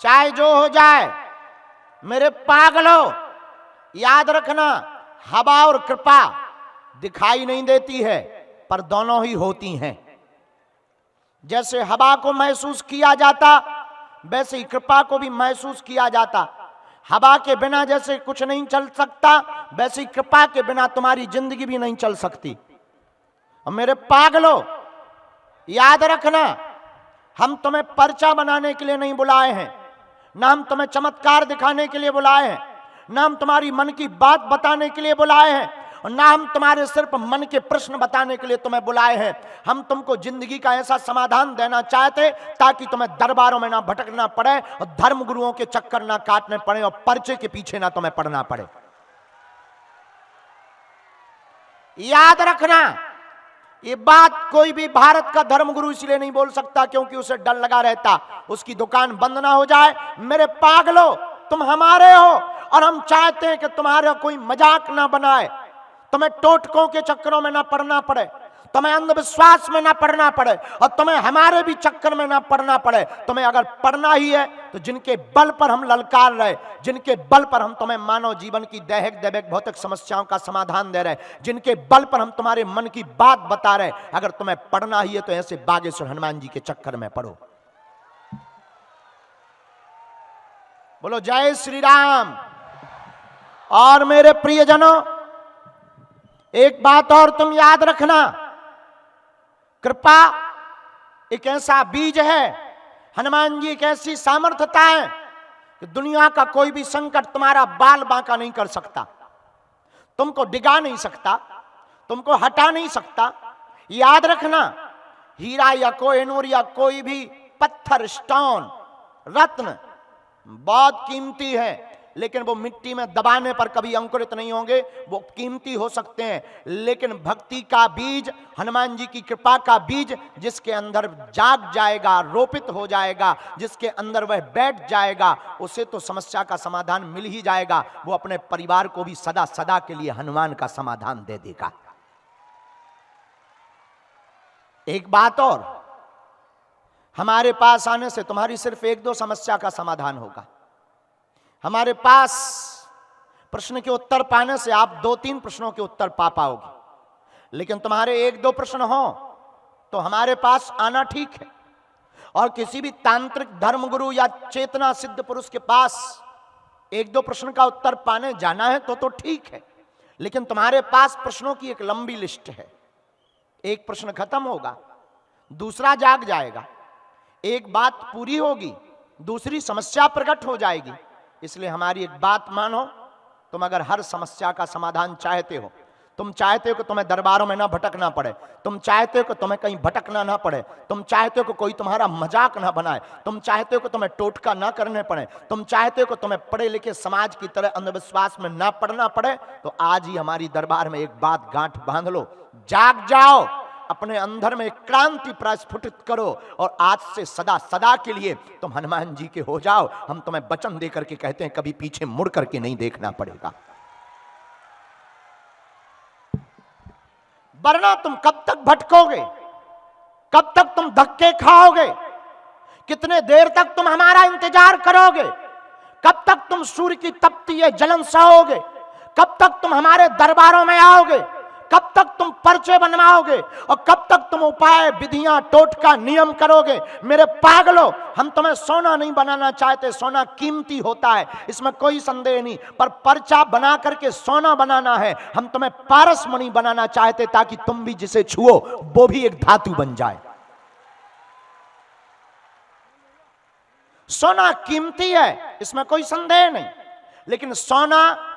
चाहे जो हो जाए मेरे पागलों, याद रखना हवा और कृपा दिखाई नहीं देती है पर दोनों ही होती हैं। जैसे हवा को महसूस किया जाता वैसे ही कृपा को भी महसूस किया जाता। हवा के बिना जैसे कुछ नहीं चल सकता वैसे ही कृपा के बिना तुम्हारी जिंदगी भी नहीं चल सकती। और मेरे पागलों, याद रखना हम तुम्हें पर्चा बनाने के लिए नहीं बुलाए हैं, ना हम तुम्हें चमत्कार दिखाने के लिए बुलाए हैं, ना हम तुम्हारी मन की बात बताने के लिए बुलाए हैं, और ना हम तुम्हारे सिर्फ मन के प्रश्न बताने के लिए तुम्हें बुलाए हैं। हम तुमको जिंदगी का ऐसा समाधान देना चाहते ताकि तुम्हें दरबारों में ना भटकना पड़े और धर्म गुरुओं के चक्कर ना काटने पड़े और पर्चे के पीछे ना तुम्हें पड़ना पड़े। याद रखना ये बात कोई भी भारत का धर्मगुरु इसलिए नहीं बोल सकता क्योंकि उसे डर लगा रहता उसकी दुकान बंद ना हो जाए। मेरे पागलों, तुम हमारे हो और हम चाहते हैं कि तुम्हारा कोई मजाक ना बनाए, तुम्हें टोटकों के चक्करों में ना पड़ना पड़े, तुम्हें अंधविश्वास में ना पड़ना पड़े और तुम्हें हमारे भी चक्कर में ना पड़ना पड़े। तुम्हें अगर पड़ना ही है तो जिनके बल पर हम ललकार रहे, जिनके बल पर हम तुम्हें मानव जीवन की दैहिक दैविक भौतिक समस्याओं का समाधान दे रहे, जिनके बल पर हम तुम्हारे मन की बात बता रहे, अगर तुम्हें पढ़ना ही है तो ऐसे बागेश्वर हनुमान जी के चक्कर में पढ़ो। बोलो जय श्री राम। और मेरे प्रियजनों, एक बात और तुम याद रखना, कृपा एक ऐसा बीज है, हनुमान जी एक ऐसी सामर्थ्यता है कि दुनिया का कोई भी संकट तुम्हारा बाल बांका नहीं कर सकता, तुमको डिगा नहीं सकता, तुमको हटा नहीं सकता। याद रखना हीरा या कोहिनूर या कोई भी पत्थर, स्टोन, रत्न बहुत कीमती है, लेकिन वो मिट्टी में दबाने पर कभी अंकुरित नहीं होंगे। वो कीमती हो सकते हैं, लेकिन भक्ति का बीज, हनुमान जी की कृपा का बीज जिसके अंदर जाग जाएगा, रोपित हो जाएगा, जिसके अंदर वह बैठ जाएगा, उसे तो समस्या का समाधान मिल ही जाएगा। वो अपने परिवार को भी सदा सदा के लिए हनुमान का समाधान दे देगा। एक बात और, हमारे पास आने से तुम्हारी सिर्फ एक दो समस्या का समाधान होगा। हमारे पास प्रश्न के उत्तर पाने से आप दो तीन प्रश्नों के उत्तर पा पाओगे, लेकिन तुम्हारे एक दो प्रश्न हो तो हमारे पास आना ठीक है। और किसी भी तांत्रिक धर्मगुरु या चेतना सिद्ध पुरुष के पास एक दो प्रश्न का उत्तर पाने जाना है तो ठीक है, लेकिन तुम्हारे पास प्रश्नों की एक लंबी लिस्ट है। एक प्रश्न खत्म होगा, दूसरा जाग जाएगा, एक बात पूरी होगी, दूसरी समस्या प्रकट हो जाएगी। इसलिए हमारी एक बात मानो, तुम अगर हर समस्या का समाधान चाहते हो, तुम चाहते हो कि तुम्हें दरबारों में ना भटकना पड़े, तुम चाहते हो कि तुम्हें कहीं भटकना ना पड़े, तुम चाहते हो कि कोई तुम्हारा मजाक ना बनाए, तुम चाहते हो कि तुम्हें टोटका ना करने पड़े, तुम चाहते हो कि तुम्हें पढ़े लिखे समाज की तरह अंधविश्वास में ना पड़ना पड़े, तो आज ही हमारी दरबार में एक बात गांठ बांध लो, जाग जाओ, अपने अंदर में क्रांति प्रस्फुटित करो और आज से सदा सदा के लिए तुम हनुमान जी के हो जाओ। हम तुम्हें वचन देकर के कहते हैं कभी पीछे मुड़ करके नहीं देखना पड़ेगा, वरना तुम कब तक भटकोगे, कब तक तुम धक्के खाओगे, कितने देर तक तुम हमारा इंतजार करोगे, कब तक तुम सूर्य की तपती ये जलन सहोगे, कब तक तुम हमारे दरबारों में आओगे, कब तक तुम पर्चे बनवाओगे और कब तक तुम उपाय विधियां टोटका नियम करोगे। मेरे पागलों, हम तुम्हें सोना नहीं बनाना चाहते, सोना कीमती होता है, इसमें कोई संदेह नहीं, पर पर्चा बना करके सोना बनाना है। हम तुम्हें पारस मणि बनाना चाहते ताकि तुम भी जिसे छुओ वो भी एक धातु बन जाए। सोना कीमती है, इसमें कोई संदेह नहीं, लेकिन सोना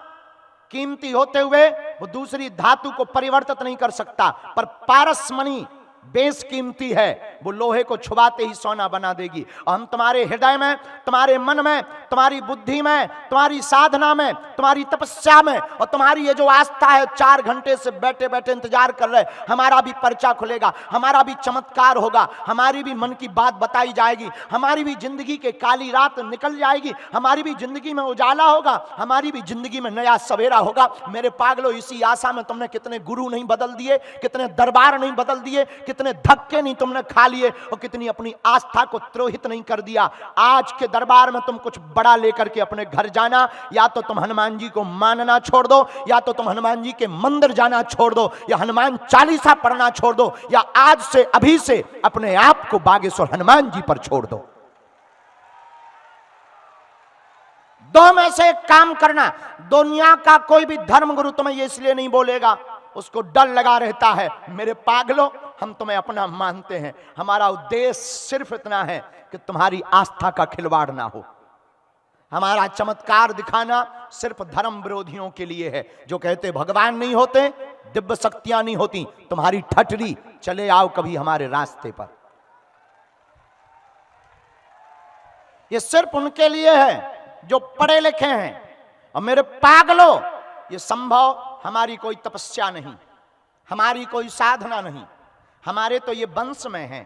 कीमती होते हुए वो दूसरी धातु को परिवर्तित नहीं कर सकता। पर पारस मणि बेस कीमती है, वो लोहे को छुबाते ही सोना बना देगी। और हम तुम्हारे हृदय में, तुम्हारे मन में, तुम्हारी बुद्धि में, तुम्हारी साधना में, तुम्हारी तपस्या में और तुम्हारी ये जो आस्था है, 4 घंटे से बैठे बैठे इंतजार कर रहे, हमारा भी पर्चा खुलेगा, हमारा भी चमत्कार होगा, हमारी भी मन की बात बताई जाएगी, हमारी भी जिंदगी के काली रात निकल जाएगी, हमारी भी जिंदगी में उजाला होगा, हमारी भी जिंदगी में नया सवेरा होगा। मेरे पागलों, इसी आशा में तुमने कितने गुरु नहीं बदल दिए, कितने दरबार नहीं बदल दिए, कितने धक्के नहीं तुमने खा लिए और कितनी अपनी आस्था को द्रोहित नहीं कर दिया। आज के दरबार में तुम कुछ बड़ा लेकर के अपने घर जाना, या तो तुम हनुमान जी को मानना छोड़ दो, या तो तुम हनुमान जी के मंदिर जाना छोड़ दो, या हनुमान चालीसा पढ़ना छोड़ दो, या आज से अभी से अपने आप को बागेश्वर हनुमान जी पर छोड़ दो। दो में से एक काम करना। दुनिया का कोई भी धर्म गुरु तुम्हें ये इसलिए नहीं बोलेगा, उसको डर लगा रहता है, मेरे पागलों हम तुम्हें अपना मानते हैं, हमारा उद्देश्य सिर्फ इतना है कि तुम्हारी आस्था का खिलवाड़ ना हो। हमारा चमत्कार दिखाना सिर्फ धर्म विरोधियों के लिए है, जो कहते भगवान नहीं होते, दिव्य शक्तियां नहीं होती, तुम्हारी ठटरी, चले आओ कभी हमारे रास्ते पर। यह सिर्फ उनके लिए है जो पढ़े लिखे हैं। और मेरे पागलों, यह संभव हमारी कोई तपस्या नहीं, हमारी कोई साधना नहीं, हमारे तो ये वंश में है।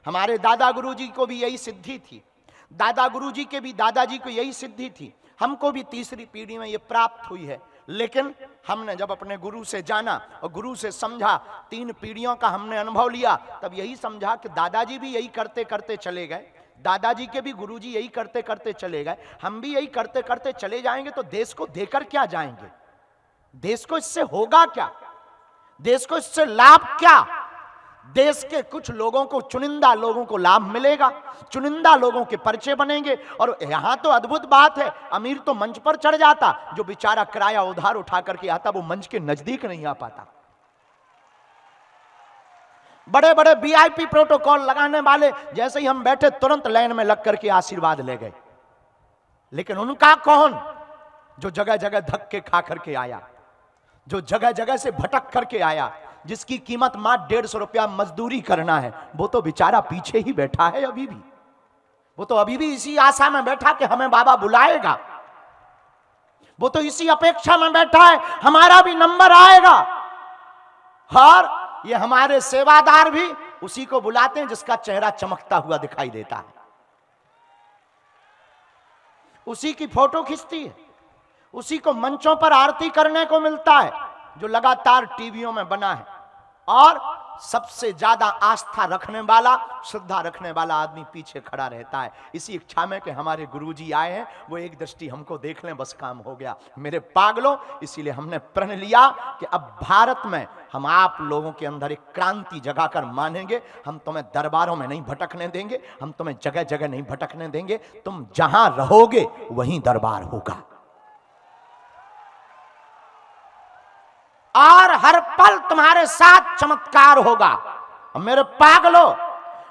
हमारे दादा गुरुजी को भी यही सिद्धि थी, दादा गुरुजी के भी दादाजी को यही सिद्धि थी, हमको भी तीसरी पीढ़ी में ये प्राप्त हुई है। लेकिन हमने जब अपने गुरु से जाना और गुरु से समझा, 3 पीढ़ियों का हमने अनुभव लिया, तब यही समझा कि दादाजी भी यही करते करते चले गए, दादाजी के भी गुरुजी यही करते करते चले गए, हम भी यही करते करते चले जाएंगे तो देश को देकर क्या जाएंगे? देश को इससे होगा क्या? देश को इससे लाभ क्या? देश के कुछ लोगों को, चुनिंदा लोगों को लाभ मिलेगा, चुनिंदा लोगों के परिचय बनेंगे। और यहां तो अद्भुत बात है, अमीर तो मंच पर चढ़ जाता, जो बेचारा किराया उधार उठा करके आता वो मंच के नजदीक नहीं आ पाता। बड़े बड़े वीआईपी प्रोटोकॉल लगाने वाले जैसे ही हम बैठे तुरंत लाइन में लग करके आशीर्वाद ले गए। लेकिन उनका कौन जो जगह जगह धक्के खा करके आया, जो जगह जगह से भटक करके आया, जिसकी कीमत मात्र 150 रुपया मजदूरी करना है, वो तो बेचारा पीछे ही बैठा है अभी भी। वो तो अभी भी इसी आशा में बैठा कि हमें बाबा बुलाएगा, वो तो इसी अपेक्षा में बैठा है हमारा भी नंबर आएगा। और ये हमारे सेवादार भी उसी को बुलाते हैं जिसका चेहरा चमकता हुआ दिखाई देता है, उसी की फोटो खींचती है, उसी को मंचों पर आरती करने को मिलता है जो लगातार टीवियों में बना है। और सबसे ज्यादा आस्था रखने वाला, श्रद्धा रखने वाला आदमी पीछे खड़ा रहता है, इसी इच्छा में कि हमारे गुरुजी आए हैं, वो एक दृष्टि हमको देख लें, बस काम हो गया। मेरे पागलों, इसीलिए हमने प्रण लिया कि अब भारत में हम आप लोगों के अंदर एक क्रांति जगाकर मानेंगे। हम तुम्हें दरबारों में नहीं भटकने देंगे, हम तुम्हें जगह जगह नहीं भटकने देंगे, तुम जहां रहोगे वहीं दरबार होगा। और हर पल तुम्हारे साथ चमत्कार होगा। मेरे पागलों,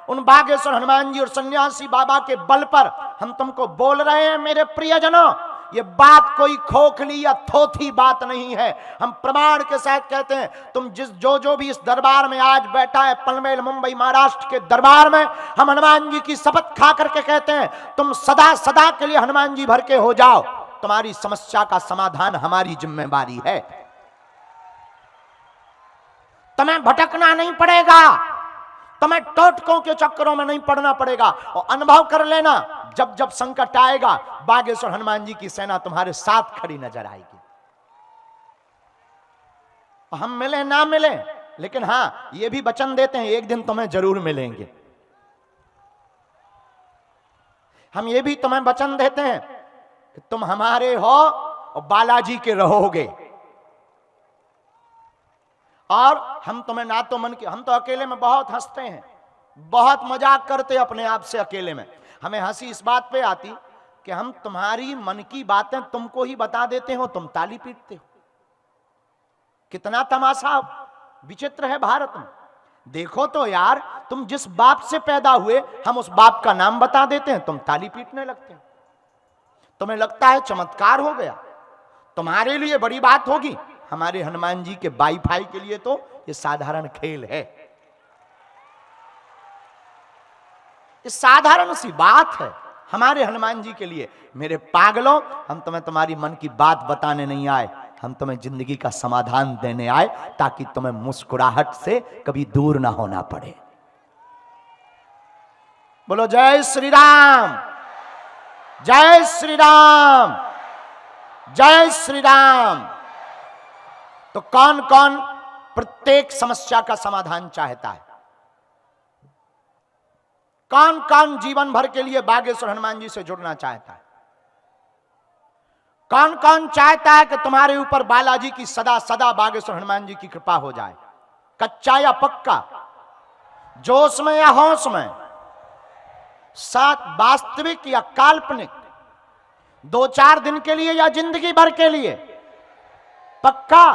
उन बागेश्वर हनुमान जी और सन्यासी बाबा के बल पर हम तुमको बोल रहे हैं मेरे प्रियजनों, ये बात कोई खोखली या थोथी बात नहीं है। हम प्रमाण के साथ कहते हैं, तुम जो भी इस दरबार में आज बैठा है, पनवेल मुंबई महाराष्ट्र के दरबार में, हम हनुमान जी की शपथ खा करके कहते हैं, तुम सदा सदा के लिए हनुमान जी भर के हो जाओ, तुम्हारी समस्या का समाधान हमारी जिम्मेवारी है। तुम्हें भटकना नहीं पड़ेगा, तुम्हें टोटकों के चक्करों में नहीं पड़ना पड़ेगा। और अनुभव कर लेना, जब जब संकट आएगा, बागेश्वर हनुमान जी की सेना तुम्हारे साथ खड़ी नजर आएगी। हम मिले ना मिले, लेकिन हां ये भी वचन देते हैं, एक दिन तुम्हें जरूर मिलेंगे। हम ये भी तुम्हें वचन देते हैं कि तुम हमारे हो और बालाजी के रहोगे। और हम तुम्हें ना तो मन के, हम तो अकेले में बहुत हंसते हैं, बहुत मजाक करते अपने आप से अकेले में। हमें हंसी इस बात पे आती कि हम तुम्हारी मन की बातें तुमको ही बता देते हो, तुम ताली पीटते हो। कितना तमाशा विचित्र है भारत में। देखो तो यार, तुम जिस बाप से पैदा हुए, हम उस बाप का नाम बता देते हैं, तुम ताली पीटने लगते हो। तुम्हें लगता है चमत्कार हो गया, तुम्हारे लिए बड़ी बात होगी, हमारे हनुमान जी के वाईफाई के लिए तो ये साधारण खेल है, ये साधारण सी बात है हमारे हनुमान जी के लिए। मेरे पागलों, हम तुम्हें तुम्हारी मन की बात बताने नहीं आए, हम तुम्हें जिंदगी का समाधान देने आए, ताकि तुम्हें मुस्कुराहट से कभी दूर ना होना पड़े। बोलो जय श्री राम, जय श्री राम, जय श्री राम। तो कौन कौन प्रत्येक समस्या का समाधान चाहता है? कौन कौन जीवन भर के लिए बागेश्वर हनुमान जी से जुड़ना चाहता है? कौन कौन चाहता है कि तुम्हारे ऊपर बालाजी की सदा सदा बागेश्वर हनुमान जी की कृपा हो जाए? कच्चा या पक्का, जोश में या होश में, साथ वास्तविक या काल्पनिक, 2-4 दिन के लिए या जिंदगी भर के लिए? पक्का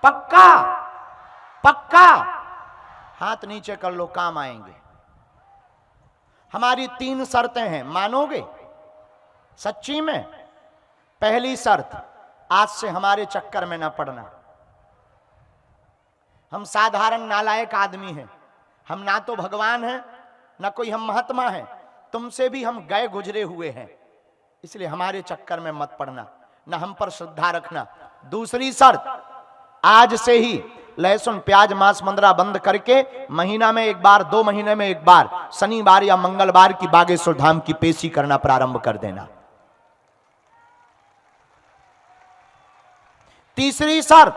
पक्का पक्का? हाथ नीचे कर लो, काम आएंगे। हमारी 3 शर्तें हैं, मानोगे सच्ची में? पहली शर्त, आज से हमारे चक्कर में ना पड़ना। हम साधारण नालायक आदमी हैं, हम ना तो भगवान हैं ना कोई हम महात्मा हैं, तुमसे भी हम गए गुजरे हुए हैं, इसलिए हमारे चक्कर में मत पड़ना, ना हम पर श्रद्धा रखना। दूसरी शर्त, आज से ही लहसुन प्याज मांस मंदरा बंद करके महीना में एक बार, 2 महीने में एक बार, शनिवार या मंगलवार की बागेश्वर धाम की पेशी करना प्रारंभ कर देना। तीसरी शर्त,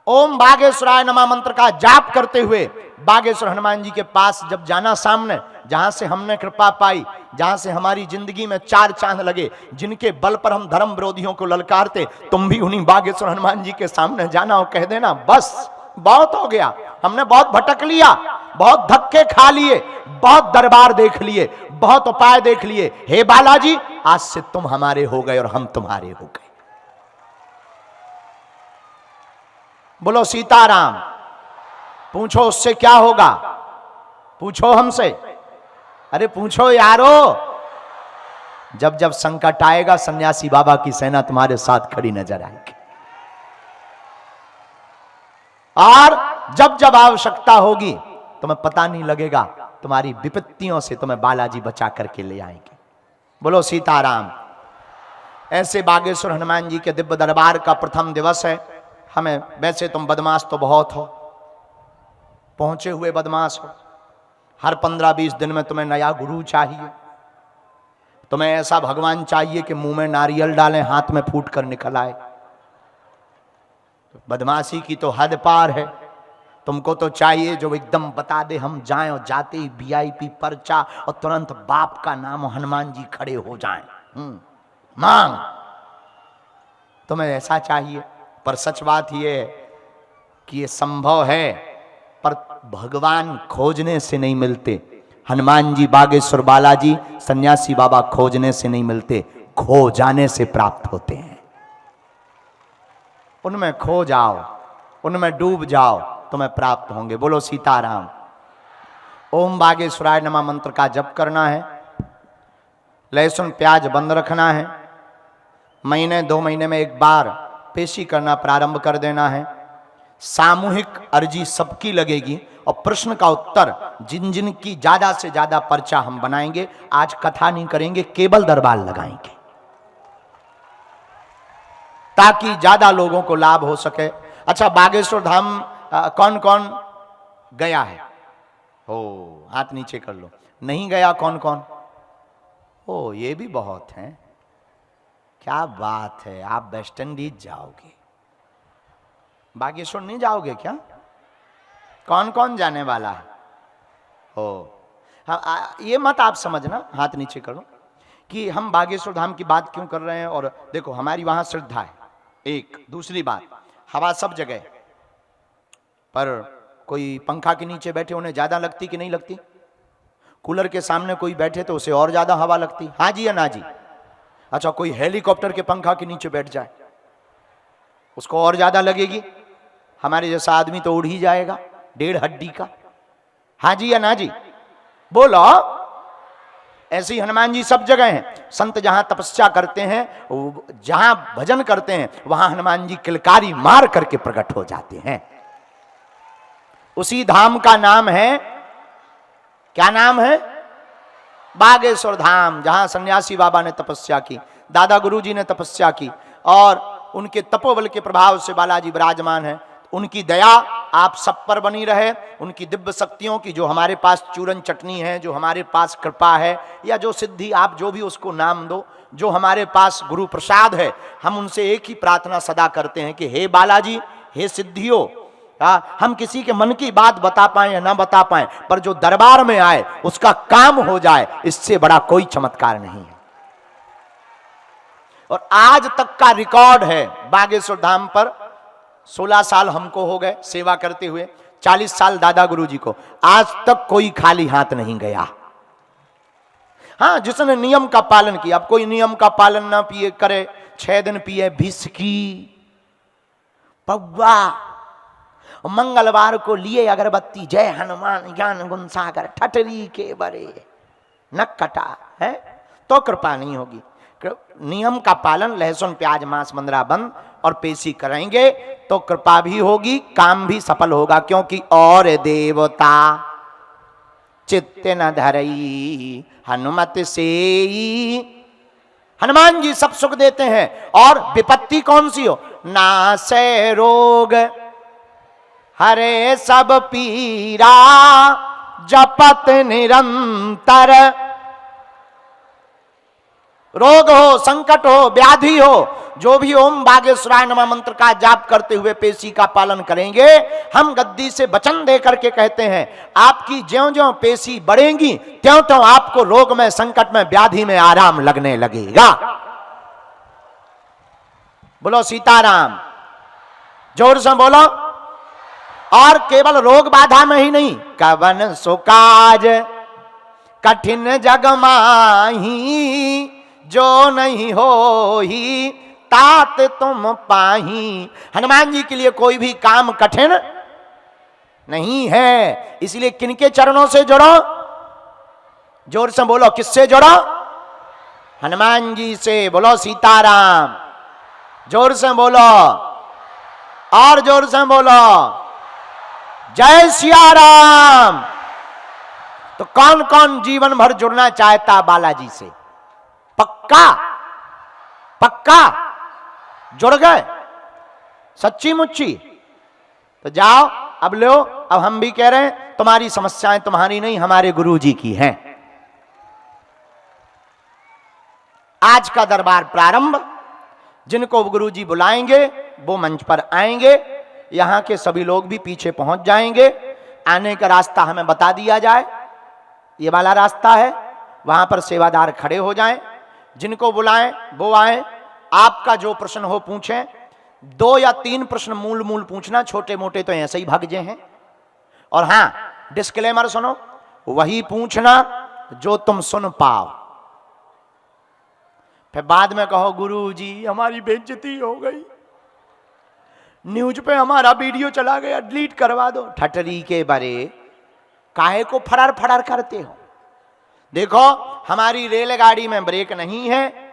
ओम बागेश्वराय नमः मंत्र का जाप करते हुए बागेश्वर हनुमान जी के पास जब जाना, सामने जहां से हमने कृपा पाई, जहां से हमारी जिंदगी में 4 चांद लगे, जिनके बल पर हम धर्म विरोधियों को ललकारते, तुम भी उन्हीं बागेश्वर हनुमान जी के सामने जाना और कह देना, बस बहुत हो गया, हमने बहुत भटक लिया, बहुत धक्के खा लिए, बहुत दरबार देख लिए, बहुत उपाय देख लिए, हे बालाजी आज से तुम हमारे हो गए और हम तुम्हारे हो गए। बोलो सीताराम। पूछो उससे क्या होगा? पूछो हमसे, अरे पूछो यारो। जब जब संकट आएगा सन्यासी बाबा की सेना तुम्हारे साथ खड़ी नजर आएगी, और जब जब आवश्यकता होगी तुम्हें पता नहीं लगेगा, तुम्हारी विपत्तियों से तुम्हें बालाजी बचा करके ले आएंगे। बोलो सीताराम। ऐसे बागेश्वर हनुमान जी के दिव्य दरबार का प्रथम दिवस है। हमें, वैसे तुम बदमाश तो बहुत हो, पहुंचे हुए बदमाश हो, हर 15-20 दिन में तुम्हें नया गुरु चाहिए, तुम्हें ऐसा भगवान चाहिए कि मुंह में नारियल डालें, हाथ में फूट कर निकल आए। बदमाशी की तो हद पार है। तुमको तो चाहिए जो एकदम बता दे, हम जाएं और जाते ही VIP पर्चा और तुरंत बाप का नाम हनुमान जी खड़े हो जाएं। मांग, तुम्हें ऐसा चाहिए। पर सच बात यह है कि ये संभव है, पर भगवान खोजने से नहीं मिलते। हनुमान जी, बागेश्वर बालाजी, सन्यासी बाबा खोजने से नहीं मिलते, खो जाने से प्राप्त होते हैं। उनमें खो जाओ, उनमें डूब जाओ, तुम्हें प्राप्त होंगे। बोलो सीताराम। ओम बागेश्वराय नमः मंत्र का जप करना है, लहसुन प्याज बंद रखना है, महीने 2 महीने में एक बार पेशी करना प्रारंभ कर देना है। सामूहिक अर्जी सबकी लगेगी और प्रश्न का उत्तर जिन जिन की ज्यादा से ज्यादा पर्चा हम बनाएंगे। आज कथा नहीं करेंगे, केवल दरबार लगाएंगे ताकि ज्यादा लोगों को लाभ हो सके। अच्छा, बागेश्वर धाम कौन कौन गया है? हो, हाथ नीचे कर लो। नहीं गया कौन कौन? ओ, ये भी बहुत हैं। क्या बात है, आप वेस्ट इंडीज जाओगे, बागेश्वर नहीं जाओगे क्या? कौन कौन जाने वाला है? हो, हाँ, ये मत आप समझना, हाथ नीचे करो, कि हम बागेश्वर धाम की बात क्यों कर रहे हैं। और देखो, हमारी वहां श्रद्धा है। एक दूसरी बात, हवा सब जगह, पर कोई पंखा के नीचे बैठे उन्हें ज्यादा लगती कि नहीं लगती? कूलर के सामने कोई बैठे तो उसे और ज्यादा हवा लगती। हाँ जी या ना जी? अच्छा, कोई हेलीकॉप्टर के पंखा के नीचे बैठ जाए, उसको और ज्यादा लगेगी। हमारे जैसा आदमी तो उड़ ही जाएगा, 1.5 हड्डी का। हाँ जी या ना जी? बोलो। ऐसे ही हनुमान जी सब जगह हैं। संत जहां तपस्या करते हैं, जहां भजन करते हैं, वहां हनुमान जी किलकारी मार करके प्रकट हो जाते हैं। उसी धाम का नाम है, क्या नाम है? बागेश्वर धाम, जहां सन्यासी बाबा ने तपस्या की, दादा गुरुजी ने तपस्या की, और उनके तपोबल के प्रभाव से बालाजी विराजमान है। उनकी दया आप सब पर बनी रहे, उनकी दिव्य शक्तियों की, जो हमारे पास चूरन चटनी है, जो हमारे पास कृपा है, या जो सिद्धि, आप जो भी उसको नाम दो, जो हमारे पास गुरु प्रसाद है, हम उनसे एक ही प्रार्थना सदा करते हैं कि हे बालाजी, हे सिद्धियों, हम किसी के मन की बात बता पाए या ना बता पाए, पर जो दरबार में आए उसका काम हो जाए, इससे बड़ा कोई चमत्कार नहीं है। और आज तक का रिकॉर्ड है बागेश्वर धाम पर, 16 साल हमको हो गए सेवा करते हुए, 40 साल दादा गुरुजी को, आज तक कोई खाली हाथ नहीं गया। हाँ, जिसने नियम का पालन किया। अब कोई नियम का पालन ना पिए करे, 6 दिन पिए विस्की, पौवा, मंगलवार को लिए अगरबत्ती, जय हनुमान ज्ञान गुण सागर ठटरी के बरे, नक कटा है तो कृपा नहीं होगी। नियम का पालन, लहसुन प्याज मांस मंदरा बंद और पेशी करेंगे तो कृपा भी होगी, काम भी सफल होगा। क्योंकि और देवता चित्त न धरई हनुमत से, हनुमान जी सब सुख देते हैं। और विपत्ति कौन सी हो, नासै रोग हरे सब पीरा, जपत निरंतर। रोग हो, संकट हो, व्याधि हो, जो भी ओम बागेश्वराय नमः मंत्र का जाप करते हुए पेशी का पालन करेंगे, हम गद्दी से वचन दे करके कहते हैं, आपकी ज्यों ज्यों पेशी बढ़ेंगी त्यों त्यों आपको रोग में, संकट में, व्याधि में आराम लगने लगेगा। बोलो सीताराम, जोर से बोलो। और केवल रोग बाधा में ही नहीं, कवन सुकाज कठिन जग माही, जो नहीं हो ही तात तुम पाही। हनुमान जी के लिए कोई भी काम कठिन नहीं है, इसलिए किनके चरणों से जुड़ो, जोर से बोलो, किससे जुड़ो, हनुमान जी से। बोलो सीताराम, जोर से बोलो, और जोर से बोलो, जय सिया राम। तो कौन कौन जीवन भर जुड़ना चाहता बालाजी से? पक्का पक्का जुड़ गए, सच्ची मुच्ची? तो जाओ, अब लो। अब हम भी कह रहे हैं, तुम्हारी समस्याएं तुम्हारी नहीं, हमारे गुरुजी की हैं। आज का दरबार प्रारंभ, जिनको गुरुजी बुलाएंगे वो मंच पर आएंगे, यहां के सभी लोग भी पीछे पहुंच जाएंगे। आने का रास्ता हमें बता दिया जाए, ये वाला रास्ता है, वहां पर सेवादार खड़े हो जाएं। जिनको बुलाएं वो आए, आपका जो प्रश्न हो पूछें। 2 या 3 प्रश्न मूल मूल पूछना, छोटे मोटे तो ऐसे ही भगजे हैं। और हां, डिस्क्लेमर सुनो, वही पूछना जो तुम सुन पाओ। फिर बाद में कहो गुरुजी हमारी बेइज्जती हो गई, न्यूज पे हमारा वीडियो चला गया, डिलीट करवा दो। ठटरी के बारे काहे को फरार फरार करते हो? देखो, हमारी रेलगाड़ी में ब्रेक नहीं है।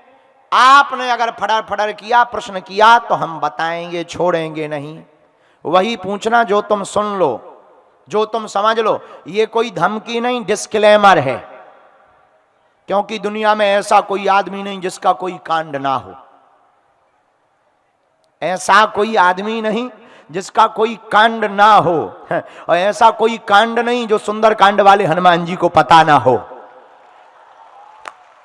आपने अगर फड़र फड़र किया, प्रश्न किया, तो हम बताएंगे, छोड़ेंगे नहीं। वही पूछना जो तुम सुन लो, जो तुम समझ लो। ये कोई धमकी नहीं, डिस्क्लेमर है। क्योंकि दुनिया में ऐसा कोई आदमी नहीं जिसका कोई कांड ना हो, ऐसा कोई आदमी नहीं जिसका कोई कांड ना हो, और ऐसा कोई कांड नहीं जो सुंदर कांड वाले हनुमान जी को पता ना हो।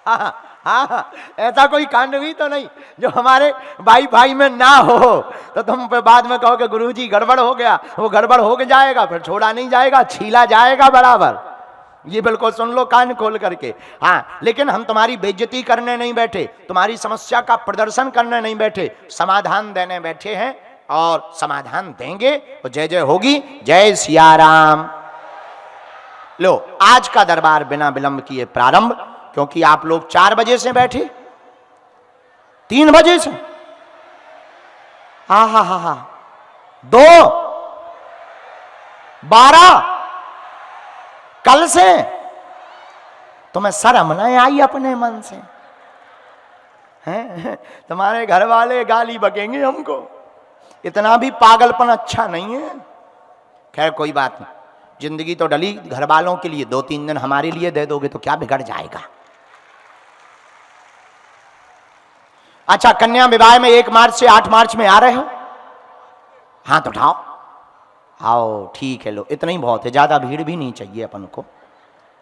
हाँ, ऐसा कोई कांड भी तो नहीं जो हमारे भाई भाई में ना हो। तो तुम पे बाद में कहो कि गुरुजी गड़बड़ हो गया, वो गड़बड़ हो के जाएगा, फिर छोड़ा नहीं जाएगा, छीला जाएगा बराबर। ये बिल्कुल सुन लो कान खोल करके। हाँ, लेकिन हम तुम्हारी बेइज्जती करने नहीं बैठे, तुम्हारी समस्या का प्रदर्शन करने नहीं बैठे, समाधान देने बैठे हैं। और समाधान देंगे तो जय जय होगी। जय सिया राम। लो, आज का दरबार बिना विलंब किए प्रारंभ, क्योंकि आप लोग 4 बजे से बैठे, 3 बजे से, हा 2, 12, कल से तुम्हें शर्म नहीं आई अपने मन से? हैं? तुम्हारे घर वाले गाली बकेंगे हमको, इतना भी पागलपन अच्छा नहीं है। खैर कोई बात नहीं, जिंदगी तो डली घर वालों के लिए, 2-3 दिन हमारे लिए दे दोगे तो क्या बिगड़ जाएगा। अच्छा, कन्या विवाह में 1 मार्च से 8 मार्च में आ रहे हो? हाथ उठाओ, आओ, ठीक है। लो, इतना ही बहुत है, ज्यादा भीड़ भी नहीं चाहिए अपन को।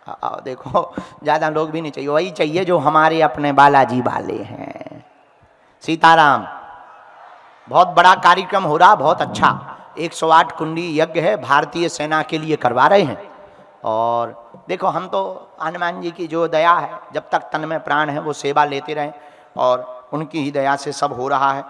आओ, देखो ज्यादा लोग भी नहीं चाहिए, वही चाहिए जो हमारे अपने बालाजी वाले हैं। सीताराम। बहुत बड़ा कार्यक्रम हो रहा, बहुत अच्छा। 108 कुंडी यज्ञ है, भारतीय सेना के लिए करवा रहे हैं। और देखो हम तो हनुमान जी की जो दया है, जब तक तन में प्राण है वो सेवा लेते रहें, और उनकी ही दया से सब हो रहा है।